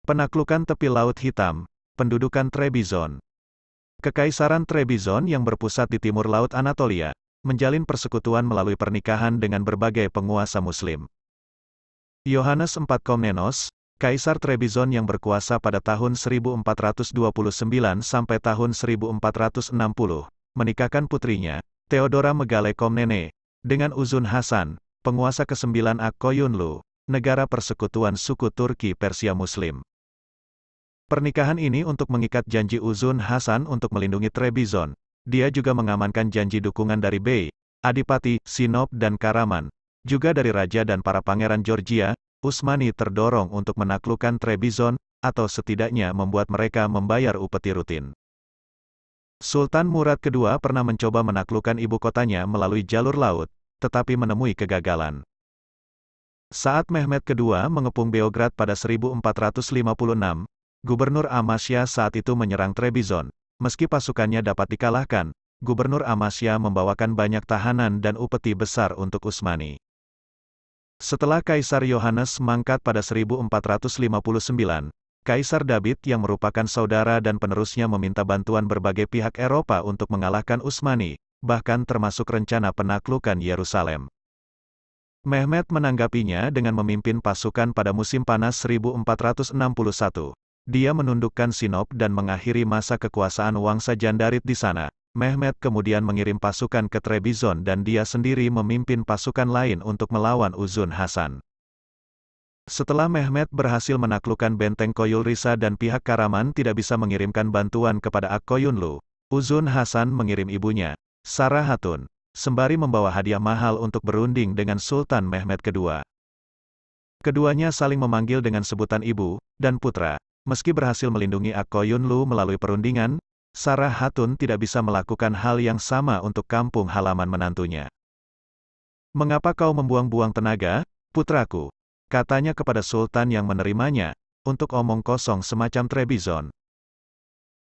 Penaklukan tepi Laut Hitam, pendudukan Trebizond. Kekaisaran Trebizond yang berpusat di timur Laut Anatolia, menjalin persekutuan melalui pernikahan dengan berbagai penguasa Muslim. Yohanes IV Komnenos, Kaisar Trebizond yang berkuasa pada tahun 1429 sampai tahun 1460, menikahkan putrinya, Theodora Megale Komnene, dengan Uzun Hasan, penguasa ke-9 Akkoyunlu, negara persekutuan suku Turki Persia Muslim. Pernikahan ini untuk mengikat janji Uzun Hasan untuk melindungi Trebizond. Dia juga mengamankan janji dukungan dari Bey, Adipati, Sinop dan Karaman, juga dari raja dan para pangeran Georgia. Utsmani terdorong untuk menaklukkan Trebizond, atau setidaknya membuat mereka membayar upeti rutin. Sultan Murad II pernah mencoba menaklukkan ibu kotanya melalui jalur laut, tetapi menemui kegagalan. Saat Mehmed II mengepung Beograd pada 1456, Gubernur Amasya saat itu menyerang Trebizond. Meski pasukannya dapat dikalahkan, Gubernur Amasya membawakan banyak tahanan dan upeti besar untuk Utsmani. Setelah Kaisar Yohanes mangkat pada 1459, Kaisar David yang merupakan saudara dan penerusnya meminta bantuan berbagai pihak Eropa untuk mengalahkan Utsmani, bahkan termasuk rencana penaklukan Yerusalem. Mehmed menanggapinya dengan memimpin pasukan pada musim panas 1461. Dia menundukkan Sinop dan mengakhiri masa kekuasaan Wangsa Jandarid di sana. Mehmed kemudian mengirim pasukan ke Trebizond dan dia sendiri memimpin pasukan lain untuk melawan Uzun Hasan. Setelah Mehmed berhasil menaklukkan benteng Koyulrisa dan pihak Karaman tidak bisa mengirimkan bantuan kepada Akkoyunlu, Uzun Hasan mengirim ibunya, Sarah Hatun, sembari membawa hadiah mahal untuk berunding dengan Sultan Mehmed II. Keduanya saling memanggil dengan sebutan ibu dan putra. Meski berhasil melindungi Akkoyunlu melalui perundingan, Sarah Hatun tidak bisa melakukan hal yang sama untuk kampung halaman menantunya. "Mengapa kau membuang-buang tenaga, putraku?" katanya kepada Sultan yang menerimanya, "untuk omong kosong semacam Trebizond."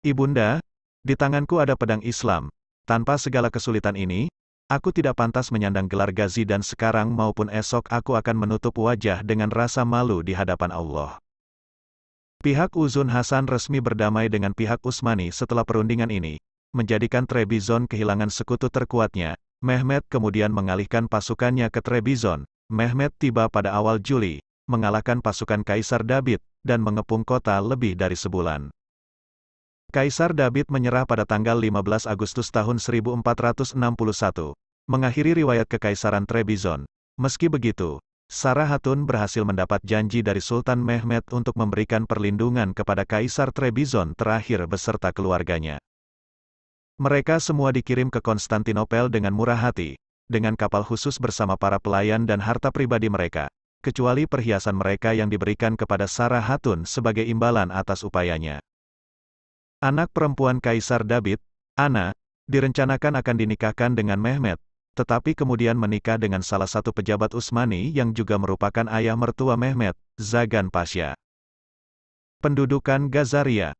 "Ibunda, di tanganku ada pedang Islam. Tanpa segala kesulitan ini, aku tidak pantas menyandang gelar Ghazi dan sekarang maupun esok aku akan menutup wajah dengan rasa malu di hadapan Allah." Pihak Uzun Hasan resmi berdamai dengan pihak Utsmani setelah perundingan ini, menjadikan Trebizond kehilangan sekutu terkuatnya. Mehmed kemudian mengalihkan pasukannya ke Trebizond. Mehmed tiba pada awal Juli, mengalahkan pasukan Kaisar David, dan mengepung kota lebih dari sebulan. Kaisar David menyerah pada tanggal 15 Agustus tahun 1461, mengakhiri riwayat Kekaisaran Trebizond. Meski begitu, Sarah Hatun berhasil mendapat janji dari Sultan Mehmed untuk memberikan perlindungan kepada Kaisar Trebizond terakhir beserta keluarganya. Mereka semua dikirim ke Konstantinopel dengan murah hati, dengan kapal khusus bersama para pelayan dan harta pribadi mereka, kecuali perhiasan mereka yang diberikan kepada Sarah Hatun sebagai imbalan atas upayanya. Anak perempuan Kaisar David, Anna, direncanakan akan dinikahkan dengan Mehmed, tetapi kemudian menikah dengan salah satu pejabat Utsmani yang juga merupakan ayah mertua Mehmed, Zagan Pasha. Pendudukan Gazaria.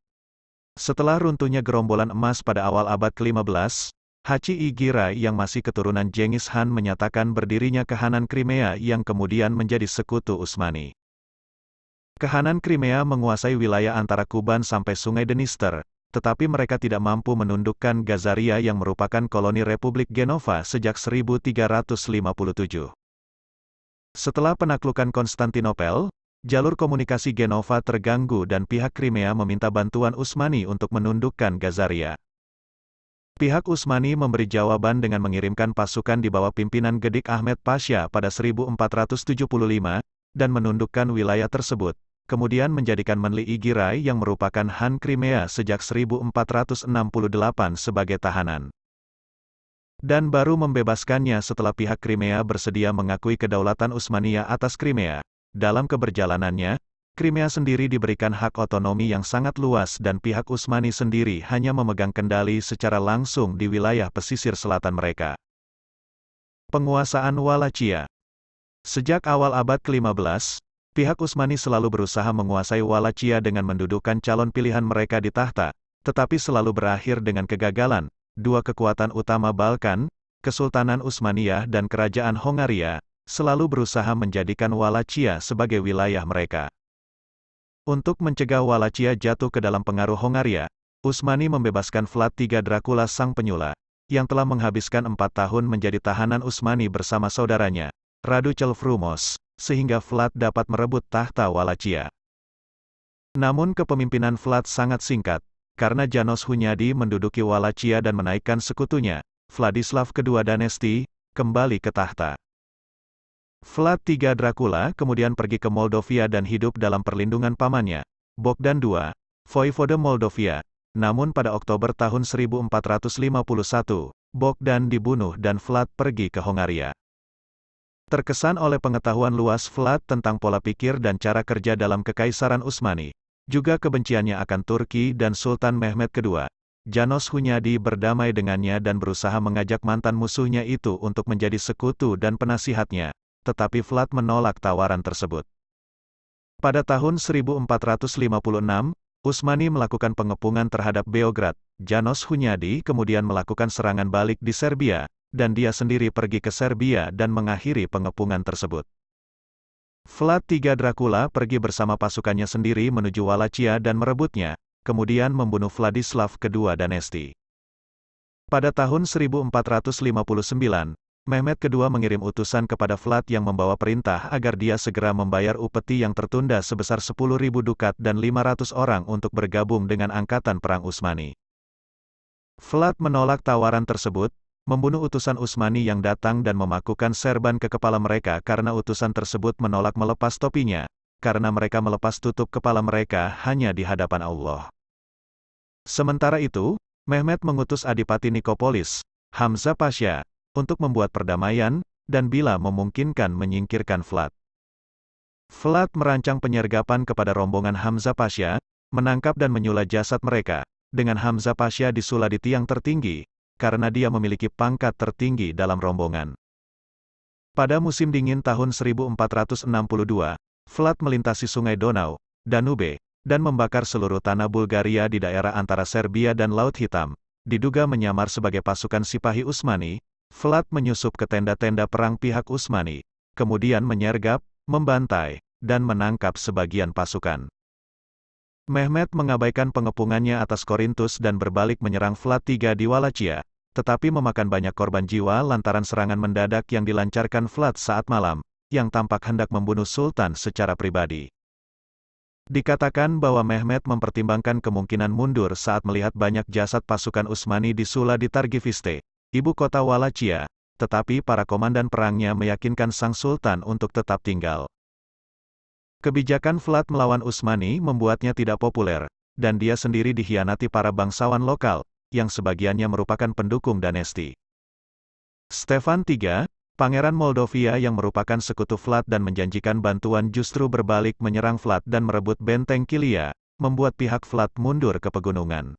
Setelah runtuhnya gerombolan emas pada awal abad ke-15, Hachi Igirai yang masih keturunan Genghis Khan menyatakan berdirinya Kehanan Crimea yang kemudian menjadi sekutu Utsmani. Kehanan Crimea menguasai wilayah antara Kuban sampai Sungai Dniester, tetapi mereka tidak mampu menundukkan Gazaria yang merupakan koloni Republik Genova sejak 1357. Setelah penaklukan Konstantinopel, jalur komunikasi Genova terganggu dan pihak Crimea meminta bantuan Utsmani untuk menundukkan Gazaria. Pihak Utsmani memberi jawaban dengan mengirimkan pasukan di bawah pimpinan Gedik Ahmed Pasha pada 1475, dan menundukkan wilayah tersebut. Kemudian menjadikan Menli Igirai yang merupakan Han Crimea sejak 1468 sebagai tahanan. Dan baru membebaskannya setelah pihak Crimea bersedia mengakui kedaulatan Utsmania atas Crimea. Dalam keberjalanannya, Crimea sendiri diberikan hak otonomi yang sangat luas dan pihak Utsmani sendiri hanya memegang kendali secara langsung di wilayah pesisir selatan mereka. Penguasaan Wallachia. Sejak awal abad ke-15, pihak Utsmani selalu berusaha menguasai Wallachia dengan mendudukkan calon pilihan mereka di tahta, tetapi selalu berakhir dengan kegagalan. Dua kekuatan utama Balkan, Kesultanan Utsmaniyah dan Kerajaan Hongaria, selalu berusaha menjadikan Wallachia sebagai wilayah mereka. Untuk mencegah Wallachia jatuh ke dalam pengaruh Hongaria, Utsmani membebaskan Vlad III Dracula sang penyula, yang telah menghabiskan 4 tahun menjadi tahanan Utsmani bersama saudaranya, Radu Celfrumos, sehingga Vlad dapat merebut tahta Wallachia. Namun kepemimpinan Vlad sangat singkat, karena János Hunyadi menduduki Wallachia dan menaikkan sekutunya, Vladislav II Danesti, kembali ke tahta. Vlad III Dracula kemudian pergi ke Moldovia dan hidup dalam perlindungan pamannya, Bogdan II, voivode Moldovia. Namun pada Oktober tahun 1451, Bogdan dibunuh dan Vlad pergi ke Hongaria. Terkesan oleh pengetahuan luas Vlad tentang pola pikir dan cara kerja dalam Kekaisaran Utsmani, juga kebenciannya akan Turki dan Sultan Mehmed II, János Hunyadi berdamai dengannya dan berusaha mengajak mantan musuhnya itu untuk menjadi sekutu dan penasihatnya, tetapi Vlad menolak tawaran tersebut. Pada tahun 1456, Utsmani melakukan pengepungan terhadap Beograd. János Hunyadi kemudian melakukan serangan balik di Serbia, dan dia sendiri pergi ke Serbia dan mengakhiri pengepungan tersebut. Vlad III Dracula pergi bersama pasukannya sendiri menuju Wallachia dan merebutnya, kemudian membunuh Vladislav II Danesti. Pada tahun 1459, Mehmed II mengirim utusan kepada Vlad yang membawa perintah agar dia segera membayar upeti yang tertunda sebesar 10.000 dukat dan 500 orang untuk bergabung dengan angkatan perang Utsmani. Vlad menolak tawaran tersebut, membunuh utusan Utsmani yang datang dan memakukan serban ke kepala mereka karena utusan tersebut menolak melepas topinya, karena mereka melepas tutup kepala mereka hanya di hadapan Allah. Sementara itu, Mehmed mengutus Adipati Nikopolis, Hamzah Pasha, untuk membuat perdamaian, dan bila memungkinkan menyingkirkan Vlad. Vlad merancang penyergapan kepada rombongan Hamzah Pasha, menangkap dan menyula jasad mereka, dengan Hamzah Pasha disula di tiang tertinggi, karena dia memiliki pangkat tertinggi dalam rombongan. Pada musim dingin tahun 1462, Vlad melintasi sungai Donau, Danube, dan membakar seluruh tanah Bulgaria di daerah antara Serbia dan Laut Hitam, diduga menyamar sebagai pasukan Sipahi Utsmani. Vlad menyusup ke tenda-tenda perang pihak Utsmani, kemudian menyergap, membantai, dan menangkap sebagian pasukan. Mehmed mengabaikan pengepungannya atas Korintus dan berbalik menyerang Vlad III di Wallachia, tetapi memakan banyak korban jiwa lantaran serangan mendadak yang dilancarkan Vlad saat malam, yang tampak hendak membunuh Sultan secara pribadi. Dikatakan bahwa Mehmed mempertimbangkan kemungkinan mundur saat melihat banyak jasad pasukan Utsmani disula di Targiviste, ibu kota Wallachia, tetapi para komandan perangnya meyakinkan sang sultan untuk tetap tinggal. Kebijakan Vlad melawan Utsmani membuatnya tidak populer, dan dia sendiri dikhianati para bangsawan lokal, yang sebagiannya merupakan pendukung Danesti. Stefan III, Pangeran Moldovia yang merupakan sekutu Vlad dan menjanjikan bantuan justru berbalik menyerang Vlad dan merebut benteng Kilia, membuat pihak Vlad mundur ke pegunungan.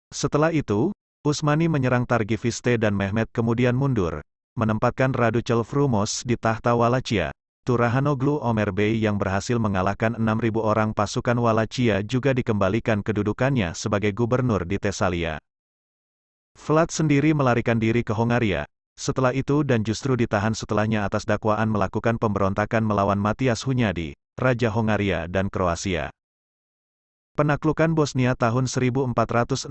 Setelah itu, Utsmani menyerang Targiviste dan Mehmed kemudian mundur, menempatkan Radu Celfrumos di tahta Wallachia. Turahanoglu Omerbey yang berhasil mengalahkan 6.000 orang pasukan Wallachia juga dikembalikan kedudukannya sebagai gubernur di Tesalia. Vlad sendiri melarikan diri ke Hongaria, setelah itu dan justru ditahan setelahnya atas dakwaan melakukan pemberontakan melawan Matyas Hunyadi, Raja Hongaria dan Kroasia. Penaklukan Bosnia tahun 1463.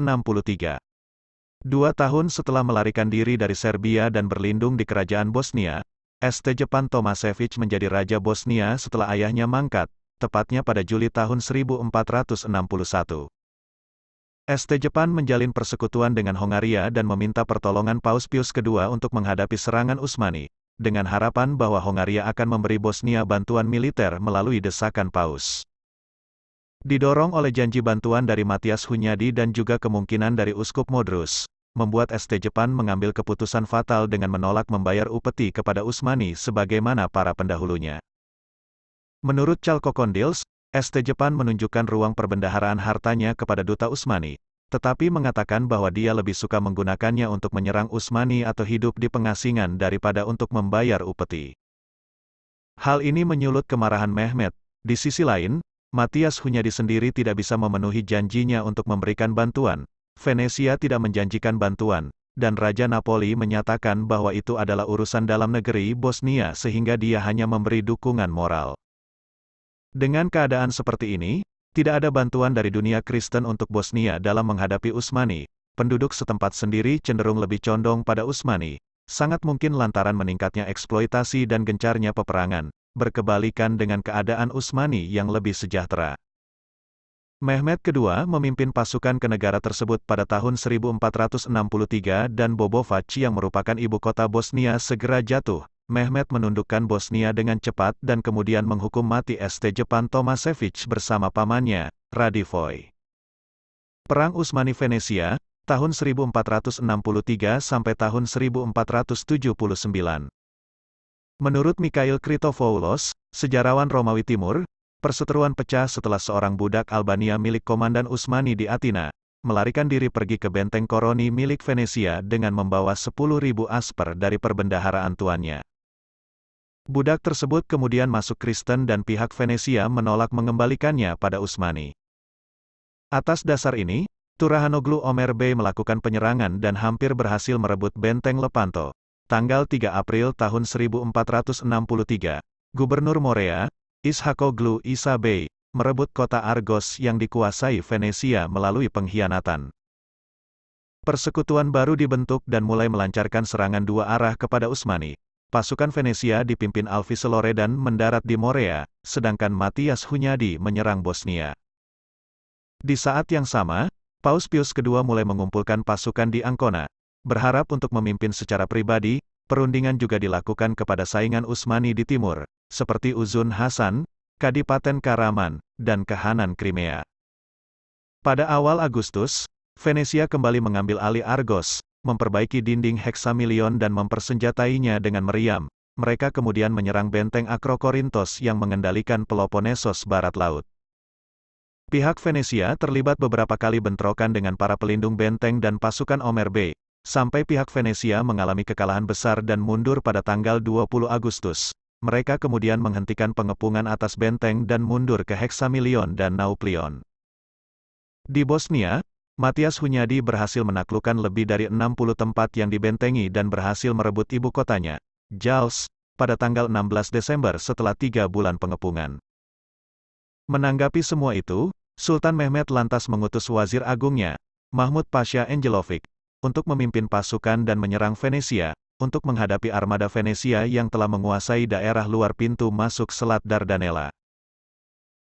2 tahun setelah melarikan diri dari Serbia dan berlindung di kerajaan Bosnia, Stjepan Tomašević menjadi Raja Bosnia setelah ayahnya mangkat, tepatnya pada Juli tahun 1461. Stjepan menjalin persekutuan dengan Hongaria dan meminta pertolongan Paus Pius II untuk menghadapi serangan Utsmani, dengan harapan bahwa Hongaria akan memberi Bosnia bantuan militer melalui desakan Paus. Didorong oleh janji bantuan dari Matyas Hunyadi dan juga kemungkinan dari Uskup Modrus, membuat Stjepan mengambil keputusan fatal dengan menolak membayar upeti kepada Utsmani sebagaimana para pendahulunya. Menurut Chalkokondils, Stjepan menunjukkan ruang perbendaharaan hartanya kepada duta Utsmani, tetapi mengatakan bahwa dia lebih suka menggunakannya untuk menyerang Utsmani atau hidup di pengasingan daripada untuk membayar upeti. Hal ini menyulut kemarahan Mehmed. Di sisi lain, Matyas Hunyadi sendiri tidak bisa memenuhi janjinya untuk memberikan bantuan. Venesia tidak menjanjikan bantuan, dan Raja Napoli menyatakan bahwa itu adalah urusan dalam negeri Bosnia sehingga dia hanya memberi dukungan moral. Dengan keadaan seperti ini, tidak ada bantuan dari dunia Kristen untuk Bosnia dalam menghadapi Utsmani. Penduduk setempat sendiri cenderung lebih condong pada Utsmani, sangat mungkin lantaran meningkatnya eksploitasi dan gencarnya peperangan, berkebalikan dengan keadaan Utsmani yang lebih sejahtera. Mehmed II memimpin pasukan ke negara tersebut pada tahun 1463 dan Bobovac yang merupakan ibu kota Bosnia segera jatuh. Mehmed menundukkan Bosnia dengan cepat dan kemudian menghukum mati St. Jepan Tomašević bersama pamannya, Radivoje. Perang Utsmani Venesia, tahun 1463 sampai tahun 1479. Menurut Mikhail Kritofoulos, sejarawan Romawi Timur, perseteruan pecah setelah seorang budak Albania milik Komandan Utsmani di Atina, melarikan diri pergi ke benteng Koroni milik Venesia dengan membawa 10.000 asper dari perbendaharaan tuannya. Budak tersebut kemudian masuk Kristen dan pihak Venesia menolak mengembalikannya pada Utsmani. Atas dasar ini, Turhanoglu Ömer Bey melakukan penyerangan dan hampir berhasil merebut benteng Lepanto. Tanggal 3 April tahun 1463, Gubernur Morea, Ishakoglu Isa Bey, merebut kota Argos yang dikuasai Venesia melalui pengkhianatan. Persekutuan baru dibentuk dan mulai melancarkan serangan dua arah kepada Utsmani. Pasukan Venesia dipimpin Alvise Loredan mendarat di Morea, sedangkan Matias Hunyadi menyerang Bosnia. Di saat yang sama, Paus Pius II mulai mengumpulkan pasukan di Ancona. Berharap untuk memimpin secara pribadi, perundingan juga dilakukan kepada saingan Utsmani di timur, seperti Uzun Hasan, Kadipaten Karaman, dan Kehanan Crimea. Pada awal Agustus, Venesia kembali mengambil alih Argos, memperbaiki dinding Hexamilion dan mempersenjatainya dengan meriam. Mereka kemudian menyerang benteng Akrokorintos yang mengendalikan Peloponnesos barat laut. Pihak Venesia terlibat beberapa kali bentrokan dengan para pelindung benteng dan pasukan Ömer Bey, sampai pihak Venesia mengalami kekalahan besar dan mundur pada tanggal 20 Agustus. Mereka kemudian menghentikan pengepungan atas benteng dan mundur ke Hexamilion dan Nauplion. Di Bosnia, Matias Hunyadi berhasil menaklukkan lebih dari 60 tempat yang dibentengi dan berhasil merebut ibu kotanya, Jals, pada tanggal 16 Desember setelah 3 bulan pengepungan. Menanggapi semua itu, Sultan Mehmed lantas mengutus wazir agungnya, Mahmud Pasha Angelovic, untuk memimpin pasukan dan menyerang Venesia, untuk menghadapi armada Venesia yang telah menguasai daerah luar pintu masuk Selat Dardanella.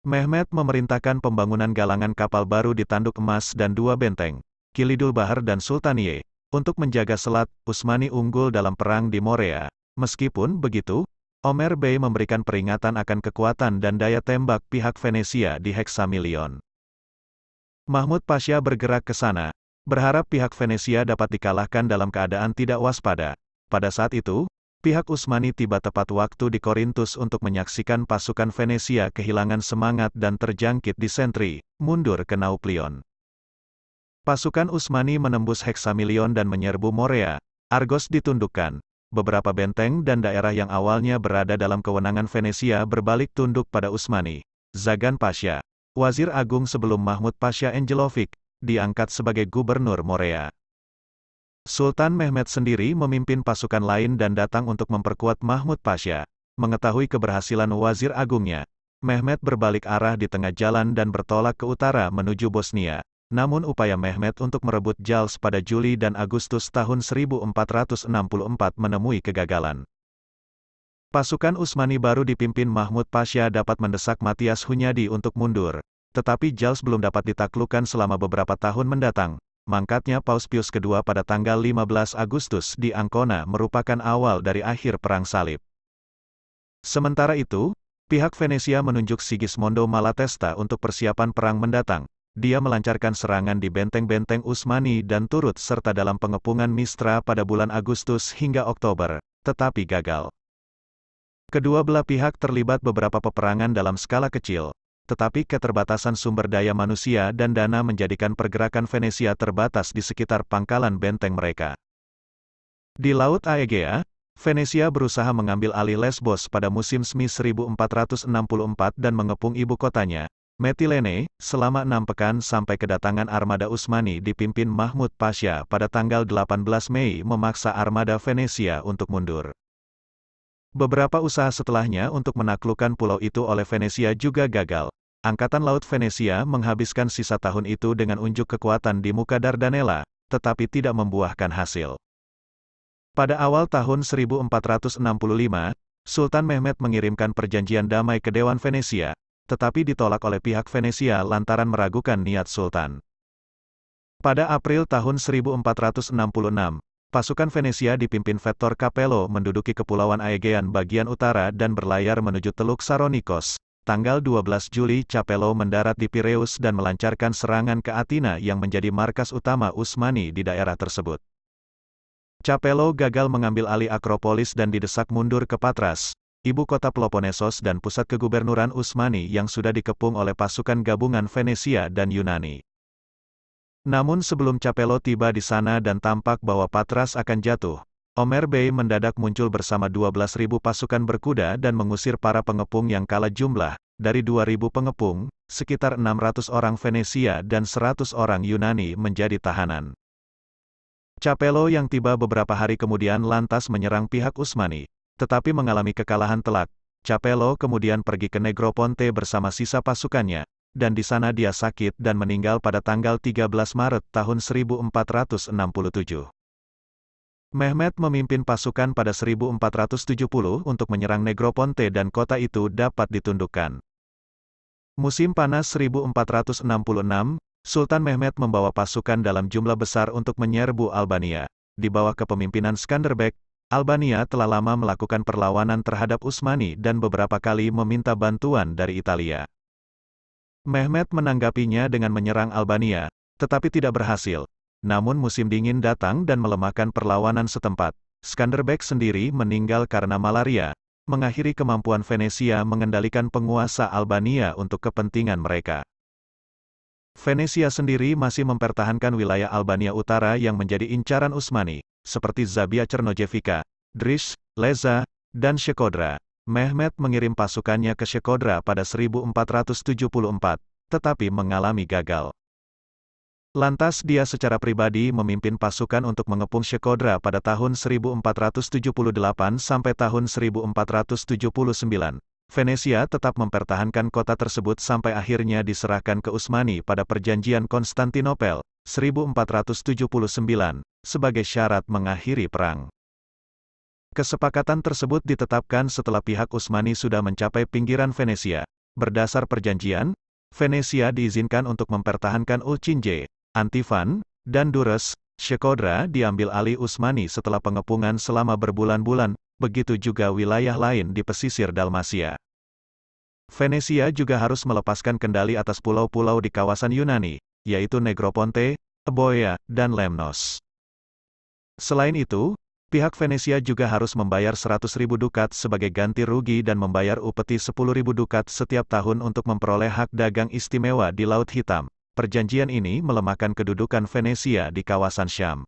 Mehmed memerintahkan pembangunan galangan kapal baru di Tanduk Emas dan dua benteng, Kilidul Bahar dan Sultaniye, untuk menjaga selat. Utsmani unggul dalam perang di Morea. Meskipun begitu, Ömer Bey memberikan peringatan akan kekuatan dan daya tembak pihak Venesia di Hexamilion. Mahmud Pasha bergerak ke sana, berharap pihak Venesia dapat dikalahkan dalam keadaan tidak waspada. Pada saat itu, pihak Utsmani tiba tepat waktu di Korintus untuk menyaksikan pasukan Venesia kehilangan semangat dan terjangkit disentri, mundur ke Nauplion. Pasukan Utsmani menembus Hexamilion dan menyerbu Morea. Argos ditundukkan. Beberapa benteng dan daerah yang awalnya berada dalam kewenangan Venesia berbalik tunduk pada Utsmani. Zagan Pasha, wazir agung sebelum Mahmud Pasha Angelovic, diangkat sebagai gubernur Morea. Sultan Mehmed sendiri memimpin pasukan lain dan datang untuk memperkuat Mahmud Pasha. Mengetahui keberhasilan wazir agungnya, Mehmed berbalik arah di tengah jalan dan bertolak ke utara menuju Bosnia. Namun upaya Mehmed untuk merebut Jals pada Juli dan Agustus tahun 1464 menemui kegagalan. Pasukan Utsmani baru dipimpin Mahmud Pasha dapat mendesak Matias Hunyadi untuk mundur. Tetapi Jals belum dapat ditaklukkan selama beberapa tahun mendatang. Mangkatnya Paus Pius II pada tanggal 15 Agustus di Ancona merupakan awal dari akhir Perang Salib. Sementara itu, pihak Venesia menunjuk Sigismondo Malatesta untuk persiapan perang mendatang. Dia melancarkan serangan di benteng-benteng Utsmani dan turut serta dalam pengepungan Mistra pada bulan Agustus hingga Oktober, tetapi gagal. Kedua belah pihak terlibat beberapa peperangan dalam skala kecil, tetapi keterbatasan sumber daya manusia dan dana menjadikan pergerakan Venesia terbatas di sekitar pangkalan benteng mereka. Di Laut Aegea, Venesia berusaha mengambil alih Lesbos pada musim semi 1464 dan mengepung ibu kotanya, Metilene, selama 6 pekan sampai kedatangan armada Utsmani dipimpin Mahmud Pasha pada tanggal 18 Mei memaksa armada Venesia untuk mundur. Beberapa usaha setelahnya untuk menaklukkan pulau itu oleh Venesia juga gagal. Angkatan Laut Venesia menghabiskan sisa tahun itu dengan unjuk kekuatan di muka Dardanella, tetapi tidak membuahkan hasil. Pada awal tahun 1465, Sultan Mehmed mengirimkan perjanjian damai ke Dewan Venesia, tetapi ditolak oleh pihak Venesia lantaran meragukan niat Sultan. Pada April tahun 1466, pasukan Venesia dipimpin Vettor Capello menduduki Kepulauan Aegean bagian utara dan berlayar menuju Teluk Saronikos. Tanggal 12 Juli Capello mendarat di Pireus dan melancarkan serangan ke Athina yang menjadi markas utama Utsmani di daerah tersebut. Capello gagal mengambil alih Akropolis dan didesak mundur ke Patras, ibu kota Peloponnesos dan pusat kegubernuran Utsmani yang sudah dikepung oleh pasukan gabungan Venesia dan Yunani. Namun sebelum Capello tiba di sana dan tampak bahwa Patras akan jatuh, Omer Bey mendadak muncul bersama 12.000 pasukan berkuda dan mengusir para pengepung yang kalah jumlah. Dari 2.000 pengepung, sekitar 600 orang Venesia dan 100 orang Yunani menjadi tahanan. Capello yang tiba beberapa hari kemudian lantas menyerang pihak Utsmani, tetapi mengalami kekalahan telak. Capello kemudian pergi ke Negroponte bersama sisa pasukannya, dan di sana dia sakit dan meninggal pada tanggal 13 Maret tahun 1467. Mehmed memimpin pasukan pada 1470 untuk menyerang Negroponte dan kota itu dapat ditundukkan. Musim panas 1466, Sultan Mehmed membawa pasukan dalam jumlah besar untuk menyerbu Albania. Di bawah kepemimpinan Skanderbeg, Albania telah lama melakukan perlawanan terhadap Utsmani dan beberapa kali meminta bantuan dari Italia. Mehmed menanggapinya dengan menyerang Albania, tetapi tidak berhasil. Namun musim dingin datang dan melemahkan perlawanan setempat. Skanderbeg sendiri meninggal karena malaria, mengakhiri kemampuan Venesia mengendalikan penguasa Albania untuk kepentingan mereka. Venesia sendiri masih mempertahankan wilayah Albania Utara yang menjadi incaran Utsmani, seperti Zabia Črnojevica, Driš, Leza, dan Šekodra. Mehmed mengirim pasukannya ke Šekodra pada 1474, tetapi mengalami gagal. Lantas dia secara pribadi memimpin pasukan untuk mengepung Šekodra pada tahun 1478 sampai tahun 1479. Venesia tetap mempertahankan kota tersebut sampai akhirnya diserahkan ke Utsmani pada Perjanjian Konstantinopel, 1479, sebagai syarat mengakhiri perang. Kesepakatan tersebut ditetapkan setelah pihak Utsmani sudah mencapai pinggiran Venesia. Berdasar perjanjian, Venesia diizinkan untuk mempertahankan Ulcinje, Antivan, dan Durrës. Šekodra diambil alih Utsmani setelah pengepungan selama berbulan-bulan, begitu juga wilayah lain di pesisir Dalmasia. Venesia juga harus melepaskan kendali atas pulau-pulau di kawasan Yunani, yaitu Negroponte, Euboea, dan Lemnos. Selain itu, pihak Venesia juga harus membayar 100.000 dukat sebagai ganti rugi dan membayar upeti 10.000 dukat setiap tahun untuk memperoleh hak dagang istimewa di Laut Hitam. Perjanjian ini melemahkan kedudukan Venesia di kawasan Syam.